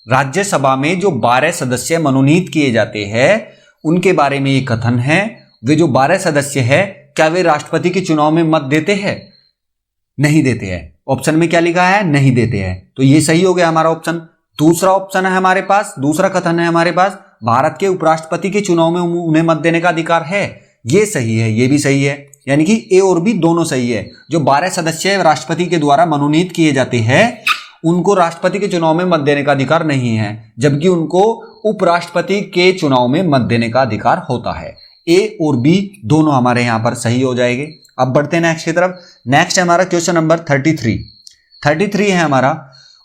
Speaker 1: राज्यसभा में जो 12 सदस्य मनोनीत किए जाते हैं उनके बारे में ये कथन है। वे जो 12 सदस्य है, क्या वे राष्ट्रपति के चुनाव में मत देते हैं? नहीं देते हैं। ऑप्शन में क्या लिखा है? नहीं देते हैं। तो ये सही हो गया हमारा ऑप्शन। दूसरा ऑप्शन है हमारे पास, दूसरा कथन है हमारे पास, भारत के उपराष्ट्रपति के चुनाव में उन्हें मत देने का अधिकार है, ये सही है, ये भी सही है। यानी कि ए और बी दोनों सही है। जो 12 सदस्य राष्ट्रपति के द्वारा मनोनीत किए जाते हैं उनको राष्ट्रपति के चुनाव में मत देने का अधिकार नहीं है, जबकि उनको उपराष्ट्रपति के चुनाव में मत देने का अधिकार होता है। ए और बी दोनों हमारे यहां पर सही हो जाएंगे। अब बढ़ते हैं नेक्स्ट की तरफ। नेक्स्ट है हमारा क्वेश्चन नंबर 33 है हमारा,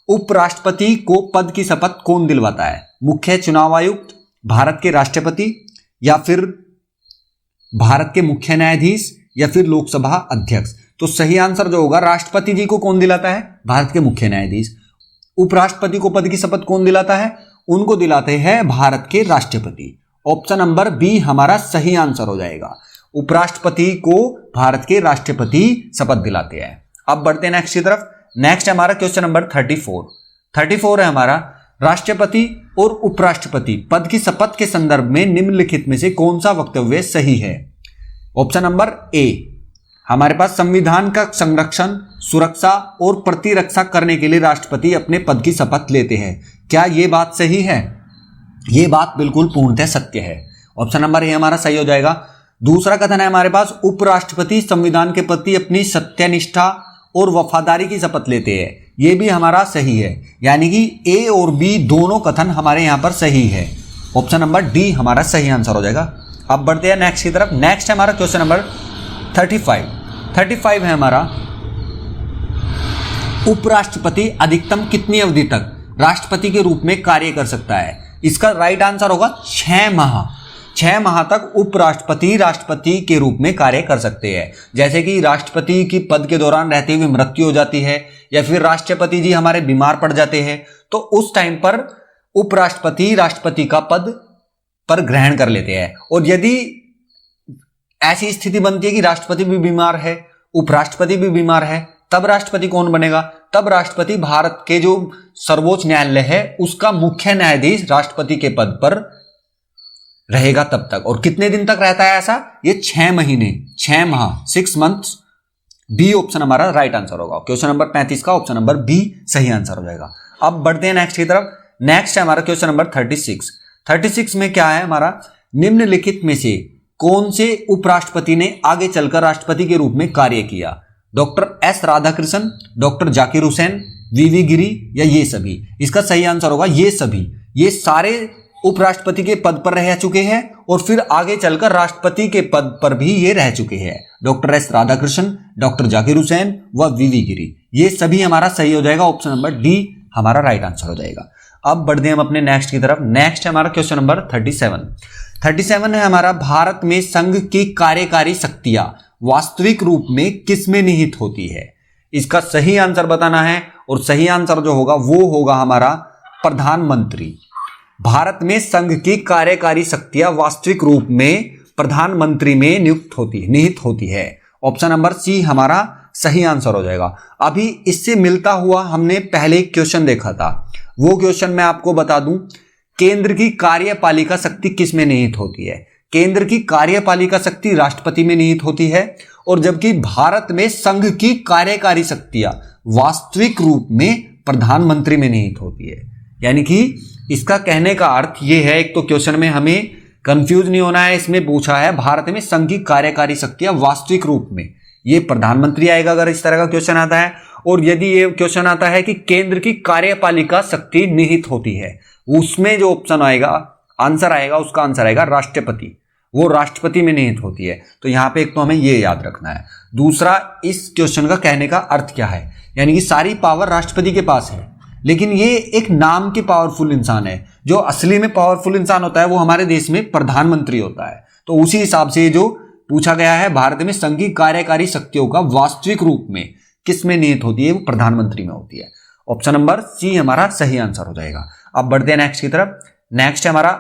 Speaker 1: उपराष्ट्रपति को पद की शपथ कौन दिलवाता है? मुख्य चुनाव आयुक्त, भारत के राष्ट्रपति, या फिर भारत के मुख्य न्यायाधीश, या फिर लोकसभा अध्यक्ष। तो सही आंसर जो होगा, राष्ट्रपति जी को कौन दिलाता है? भारत के मुख्य न्यायाधीश। उपराष्ट्रपति को पद की शपथ कौन दिलाता है? उनको दिलाते हैं भारत के राष्ट्रपति। ऑप्शन नंबर बी हमारा सही आंसर हो जाएगा। उपराष्ट्रपति को भारत के राष्ट्रपति शपथ दिलाते हैं। अब बढ़ते हैं नेक्स्ट की तरफ। नेक्स्ट हमारा क्वेश्चन नंबर 34 है हमारा, राष्ट्रपति और उपराष्ट्रपति पद की शपथ के संदर्भ में निम्नलिखित में से कौन सा वक्तव्य सही है? ऑप्शन नंबर ए, हमारे पास संविधान का संरक्षण, सुरक्षा और प्रतिरक्षा करने के लिए राष्ट्रपति अपने पद की शपथ लेते हैं। क्या यह बात सही है? यह बात बिल्कुल पूर्णतः सत्य है। ऑप्शन नंबर ए हमारा सही हो जाएगा। दूसरा कथन है हमारे पास, उपराष्ट्रपति संविधान के प्रति अपनी सत्यनिष्ठा और वफादारी की शपथ लेते हैं, यह भी हमारा सही है। यानी कि ए और बी दोनों कथन हमारे यहां पर सही है। ऑप्शन नंबर डी हमारा सही आंसर हो जाएगा। अब बढ़ते हैं नेक्स्ट की तरफ। नेक्स्ट है हमारा क्वेश्चन नंबर 35 है हमारा, उपराष्ट्रपति अधिकतम कितनी अवधि तक राष्ट्रपति के रूप में कार्य कर सकता है? इसका राइट आंसर होगा 6 माह। 6 माह तक उपराष्ट्रपति राष्ट्रपति के रूप में कार्य कर सकते हैं। जैसे कि राष्ट्रपति की पद के दौरान रहते हुए मृत्यु हो जाती है, या फिर राष्ट्रपति जी हमारे बीमार पड़ जाते हैं, तो उस टाइम पर उपराष्ट्रपति राष्ट्रपति का पद पर ग्रहण कर लेते हैं। और यदि ऐसी स्थिति बनती है कि राष्ट्रपति भी बीमार है, उपराष्ट्रपति भी बीमार है, तब राष्ट्रपति कौन बनेगा? तब राष्ट्रपति भारत के जो सर्वोच्च न्यायालय है उसका मुख्य न्यायाधीश राष्ट्रपति के पद पर रहेगा तब तक। और कितने दिन तक रहता है ऐसा? ये 6 महीने, 6 माह, 6 मंथ्स। बी ऑप्शन हमारा राइट आंसर होगा। क्वेश्चन नंबर 35 का ऑप्शन नंबर बी सही आंसर हो जाएगा। अब बढ़ते हैं नेक्स्ट की तरफ। नेक्स्ट है हमारा क्वेश्चन नंबर 36 में क्या है हमारा, निम्नलिखित में से कौन से उपराष्ट्रपति ने आगे चलकर राष्ट्रपति के रूप में कार्य किया? Doctor S Radhakrishnan, doctor Zakir Hussain, V V Giri, या ये सभी? इसका सही आंसर होगा ये सभी। ये सारे उपराष्ट्रपति के पद पर रह चुके हैं और फिर आगे चलकर राष्ट्रपति के पद पर भी ये रह चुके हैं। Doctor S Radhakrishnan, doctor Zakir Hussain व वीवी गिरी, ये सभी हमारा सही हो जाएगा। ऑप्शन नंबर डी हमारा राइट आंसर हो जाएगा। अब बढ़ते हैं हम अपने नेक्स्ट की तरफ। नेक्स्ट है हमारा क्वेश्चन नंबर 37 है हमारा, भारत में संघ की कार्यकारी शक्तियां वास्तविक रूप में किस में निहित होती है? इसका सही आंसर बताना है, और सही आंसर जो होगा वो होगा हमारा प्रधानमंत्री। भारत में संघ की कार्यकारी शक्तियां वास्तविक रूप में प्रधानमंत्री में निहित होती है। ऑप्शन नंबर सी हमारा सही आंसर हो जाएगा। अभी इससे मिलता हुआ हमने पहले एक क्वेश्चन देखा था, वो क्वेश्चन मैं आपको बता दूं, केंद्र की कार्यपालिका शक्ति किस में निहित होती है? केंद्र की कार्यपालिका शक्ति राष्ट्रपति में निहित होती है, और जबकि भारत में संघ की कार्यकारी शक्तियां वास्तविक रूप में प्रधानमंत्री में निहित होती है। यानी कि इसका कहने का अर्थ यह है, एक तो क्वेश्चन में हमें कंफ्यूज नहीं होना है, इसमें पूछा है भारत में संघ की कार्यकारी शक्तियां वास्तविक रूप में, ये प्रधानमंत्री आएगा अगर इस तरह का क्वेश्चन आता है। और यदि ये क्वेश्चन आता है कि केंद्र की कार्यपालिका शक्ति निहित होती है, उसमें जो ऑप्शन आएगा, आंसर आएगा, उसका आंसर आएगा राष्ट्रपति, वो राष्ट्रपति में निहित होती है। तो यहां पे एक तो हमें ये याद रखना है। दूसरा, इस क्वेश्चन का कहने का अर्थ क्या है, यानी कि सारी पावर राष्ट्रपति के पास है, लेकिन ये एक नाम के पावरफुल इंसान है। जो असली में पावरफुल इंसान होता है वो हमारे देश में प्रधानमंत्री होता है। तो उसी हिसाब से जो पूछा गया है, भारत में संघ की कार्यकारी शक्तियों का वास्तविक रूप में किस में निहित होती है, वो प्रधानमंत्री में होती है। ऑप्शन नंबर सी हमारा सही आंसर हो जाएगा। अब बढ़ते हैं नेक्स्ट की तरफ। नेक्स्ट है हमारा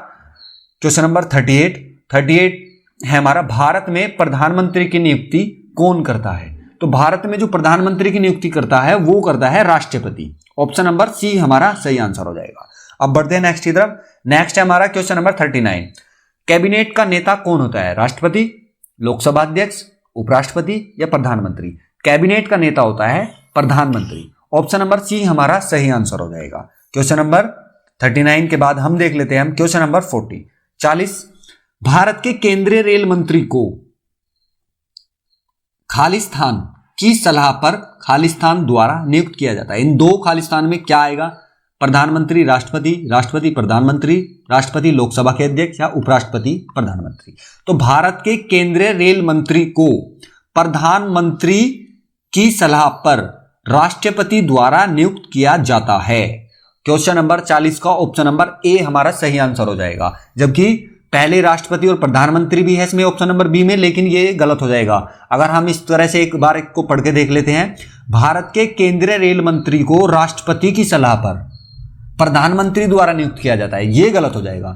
Speaker 1: क्वेश्चन नंबर 38 है हमारा, भारत में प्रधानमंत्री की नियुक्ति कौन करता है? तो भारत में जो प्रधानमंत्री की नियुक्ति करता है वो करता है राष्ट्रपति। ऑप्शन नंबर सी हमारा सही आंसर हो जाएगा। अब बढ़ते हैं नेक्स्ट की तरफ। नेक्स्ट है हमारा क्वेश्चन नंबर 39, कैबिनेट का नेता कौन होता है? राष्ट्रपति, लोकसभा अध्यक्ष, उपराष्ट्रपति या प्रधानमंत्री? कैबिनेट का नेता होता है प्रधानमंत्री। ऑप्शन नंबर सी हमारा सही आंसर हो जाएगा। क्वेश्चन नंबर 39 के बाद हम देख लेते हैं हम क्वेश्चन नंबर 40। भारत के केंद्रीय रेल मंत्री को खालिस्तान की सलाह पर खालिस्तान द्वारा नियुक्त किया जाता है। इन दो खालिस्तान में क्या आएगा? प्रधानमंत्री राष्ट्रपति, राष्ट्रपति प्रधानमंत्री, राष्ट्रपति लोकसभा के अध्यक्ष या उपराष्ट्रपति प्रधानमंत्री। तो भारत के केंद्रीय रेल मंत्री को प्रधानमंत्री की सलाह पर राष्ट्रपति द्वारा नियुक्त किया जाता है। क्वेश्चन नंबर 40 का ऑप्शन नंबर ए हमारा सही आंसर हो जाएगा, जबकि पहले राष्ट्रपति और प्रधानमंत्री भी है इसमें ऑप्शन नंबर बी में, लेकिन ये गलत हो जाएगा। अगर हम इस तरह से एक बार को पढ़ के देख लेते हैं, भारत के केंद्रीय रेल मंत्री को राष्ट्रपति की सलाह पर प्रधानमंत्री द्वारा नियुक्त किया जाता है, ये गलत हो जाएगा,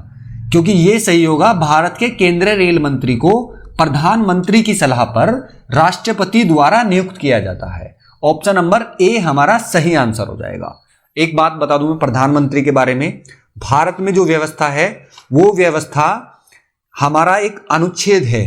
Speaker 1: क्योंकि ये सही होगा, भारत के केंद्रीय रेल मंत्री को प्रधानमंत्री की सलाह पर राष्ट्रपति द्वारा नियुक्त किया जाता है। ऑप्शन नंबर ए हमारा सही आंसर हो जाएगा। एक बात बता दूं मैं प्रधानमंत्री के बारे में, भारत में जो व्यवस्था है वो व्यवस्था हमारा एक अनुच्छेद है,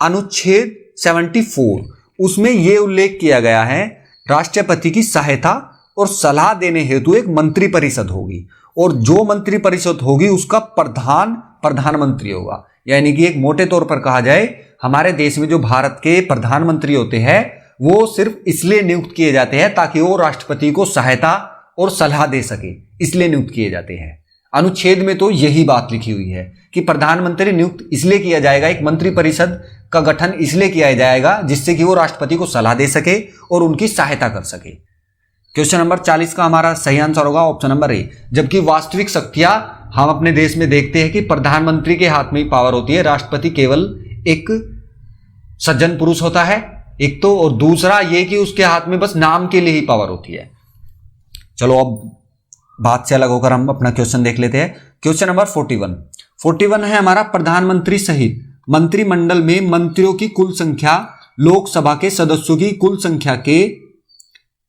Speaker 1: अनुच्छेद 74, उसमें यह उल्लेख किया गया है राष्ट्रपति की सहायता और सलाह देने हेतु एक मंत्री परिषद होगी, और जो मंत्री परिषद होगी उसका प्रधानमंत्री होगा। यानी कि एक मोटे तौर पर कहा जाए, हमारे देश में जो भारत के प्रधानमंत्री होते हैं वो सिर्फ इसलिए नियुक्त किए जाते हैं ताकि वो राष्ट्रपति को सहायता और सलाह दे सके, इसलिए नियुक्त किए जाते हैं। अनुच्छेद में तो यही बात लिखी हुई है कि प्रधानमंत्री नियुक्त इसलिए किया जाएगा, एक मंत्री परिषद का गठन इसलिए किया जाएगा जिससे कि वो राष्ट्रपति को सलाह दे सके और उनकी सहायता कर सके। क्वेश्चन नंबर 40 का हमारा सही आंसर होगा ऑप्शन नंबर ए। जबकि वास्तविक शक्तियां हम अपने देश में देखते हैं कि प्रधानमंत्री के हाथ में ही पावर होती है, राष्ट्रपति केवल एक सज्जन पुरुष होता है एक तो, और दूसरा ये कि उसके हाथ में बस नाम के लिए ही पावर होती है। चलो अब बात से अलग होकर हम अपना क्वेश्चन देख लेते हैं। क्वेश्चन नंबर 41 है हमारा, प्रधानमंत्री सहित मंत्रिमंडल में मंत्रियों की कुल संख्या लोकसभा के सदस्यों की कुल संख्या के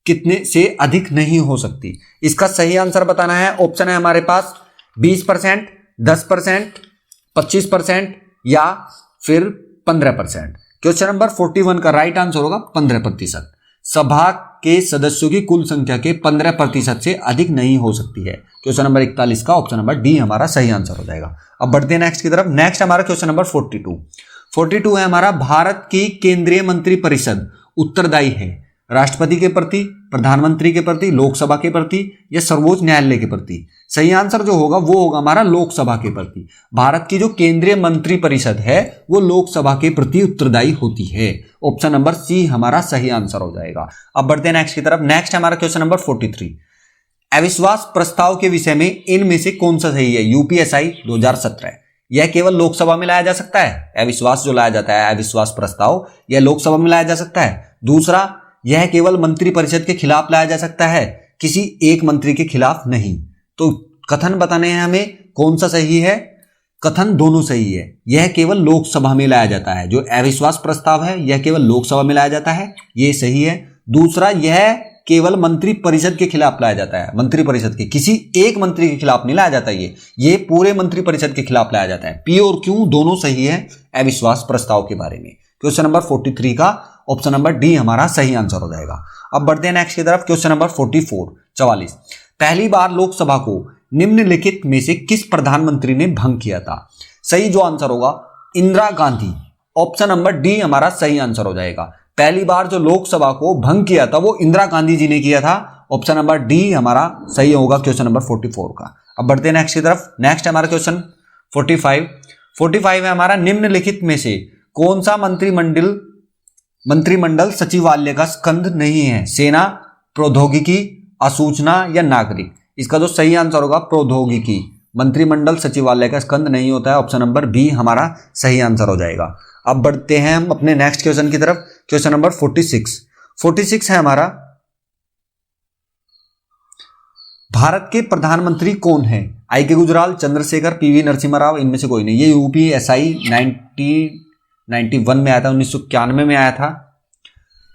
Speaker 1: कितने से अधिक नहीं हो सकती। इसका सही आंसर बताना है। ऑप्शन है हमारे पास 20%, 10%, 25% या फिर 15%। क्वेश्चन नंबर 41 का राइट आंसर होगा 15%। सभा के सदस्यों की कुल संख्या के 15% से अधिक नहीं हो सकती है। क्वेश्चन नंबर 41 का ऑप्शन नंबर डी हमारा सही आंसर हो जाएगा। अब बढ़ते हैं नेक्स्ट की तरफ। नेक्स्ट हमारा क्वेश्चन नंबर 42 है हमारा, भारत की केंद्रीय मंत्री परिषद उत्तरदायी है राष्ट्रपति के प्रति, प्रधानमंत्री के प्रति, लोकसभा के प्रति या सर्वोच्च न्यायालय के प्रति। सही आंसर जो होगा वो होगा हमारा लोकसभा के प्रति। भारत की जो केंद्रीय मंत्री परिषद है वो लोकसभा के प्रति उत्तरदायी होती है। ऑप्शन नंबर सी हमारा सही आंसर हो जाएगा। अब बढ़ते हैं नेक्स्ट की तरफ। नेक्स्ट हमारा क्वेश्चन नंबर 43, अविश्वास प्रस्ताव के विषय में इनमें से कौन सा सही है? यूपीएसआई 2017, यह केवल लोकसभा में लाया जा सकता है। अविश्वास जो लाया जाता है, अविश्वास प्रस्ताव, यह लोकसभा में लाया जा सकता है। दूसरा, यह केवल मंत्री परिषद के खिलाफ लाया जा सकता है, किसी एक मंत्री के खिलाफ नहीं। तो कथन बताने हैं हमें कौन सा सही है। कथन दोनों सही है। यह केवल लोकसभा में लाया जाता है, जो अविश्वास प्रस्ताव है यह केवल लोकसभा में लाया जाता है, यह सही है। दूसरा, यह केवल मंत्री परिषद के खिलाफ लाया जाता है, मंत्री परिषद के, किसी एक मंत्री के खिलाफ नहीं लाया जाता, ये पूरे मंत्री परिषद के खिलाफ लाया जाता है। पी और क्यू दोनों सही है अविश्वास प्रस्ताव के बारे में। क्वेश्चन नंबर 43 का ऑप्शन नंबर डी हमारा सही आंसर हो जाएगा। अब बढ़ते हैं नेक्स्ट की तरफ। क्वेश्चन नंबर 44 पहली बार लोकसभा को निम्नलिखित में से किस प्रधानमंत्री ने भंग किया था? सही जो आंसर होगा Indira Gandhi. Option number D हमारा सही आंसर हो जाएगा। पहली बार जो लोकसभा को भंग किया था वो इंदिरा गांधी जी ने किया था। ऑप्शन नंबर डी हमारा सही होगा क्वेश्चन नंबर 44 का। अब बढ़ते हैं नेक्स्ट की तरफ। नेक्स्ट हमारा क्वेश्चन 45 है हमारा, निम्नलिखित में से कौन सा मंत्रिमंडल सचिवालय का स्कंध नहीं है? सेना, प्रौद्योगिकी, असूचना या नागरिक? इसका जो सही आंसर होगा प्रौद्योगिकी। मंत्रिमंडल सचिवालय का स्कंध नहीं होता है। ऑप्शन नंबर बी हमारा सही आंसर हो जाएगा। अब बढ़ते हैं हम अपने नेक्स्ट क्वेश्चन की तरफ। क्वेश्चन नंबर 46 है हमारा, भारत के प्रधानमंत्री कौन है? आई के गुजराल, चंद्रशेखर, पीवी नरसिम्हा राव, इनमें से कोई नहीं। ये यूपीएसआई 1991 में आया था, 1991 में आया था।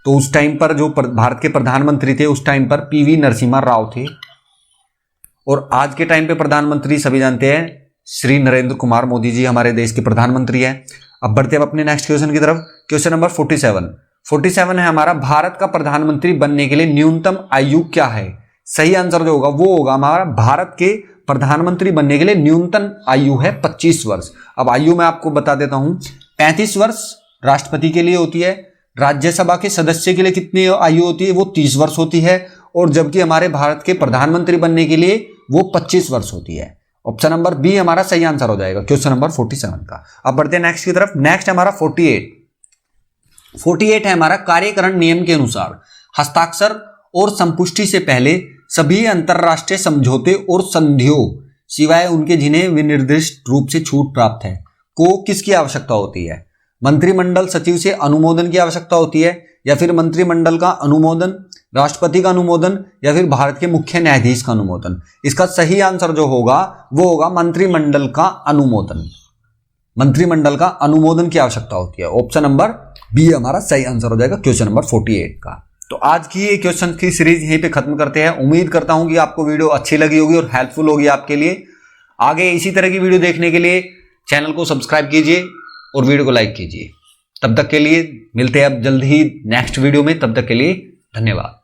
Speaker 1: तो उस टाइम पर जो भारत के प्रधानमंत्री थे उस टाइम पर पीवी नरसिम्हा राव थे। और आज के टाइम पे प्रधानमंत्री सभी जानते हैं श्री नरेंद्र कुमार मोदी जी हमारे देश के प्रधानमंत्री हैं। अब बढ़ते हैं अपने नेक्स्ट क्वेश्चन की तरफ। क्वेश्चन नंबर 47 है हमारा, भारत का प्रधानमंत्री बनने के लिए न्यूनतम आयु क्या है? सही आंसर जो होगा वो होगा हमारा, भारत के प्रधानमंत्री बनने के लिए न्यूनतम आयु है 25 वर्ष। अब आयु मैं आपको बता देता हूं, 35 वर्ष राष्ट्रपति के लिए होती है, राज्यसभा के सदस्य के लिए कितनी आयु होती है? वो 30 वर्ष होती है, और जबकि हमारे भारत के प्रधानमंत्री बनने के लिए वो 25 वर्ष होती है। ऑप्शन नंबर बी हमारा सही आंसर हो जाएगा क्वेश्चन नंबर 47 का। अब बढ़ते हैं नेक्स्ट की तरफ। नेक्स्ट हमारा 48 है हमारा, कार्यकरण नियम के अनुसार हस्ताक्षर और संपुष्टि से पहले सभी अंतरराष्ट्रीय समझौते और संधियों सिवाय उनके जिन्हें विनिर्दिष्ट रूप से छूट प्राप्त है को किसकी आवश्यकता होती है? मंत्रिमंडल सचिव से अनुमोदन की आवश्यकता होती है, या फिर मंत्रिमंडल का अनुमोदन, राष्ट्रपति का अनुमोदन, या फिर भारत के मुख्य न्यायाधीश का अनुमोदन? इसका सही आंसर जो होगा वो होगा मंत्रिमंडल का अनुमोदन। मंत्रिमंडल का अनुमोदन की आवश्यकता होती है। ऑप्शन नंबर बी हमारा सही आंसर हो जाएगा क्वेश्चन नंबर 48 का। तो आज की ये क्वेश्चन की सीरीज यहीं पे खत्म करते हैं। उम्मीद करता हूं कि आपको वीडियो अच्छी लगी होगी और हेल्पफुल होगी आपके लिए। आगे इसी तरह की वीडियो देखने के लिए चैनल को सब्सक्राइब कीजिए और वीडियो को लाइक कीजिए। तब तक के लिए मिलते हैं अब जल्द ही नेक्स्ट वीडियो में। तब तक के लिए धन्यवाद।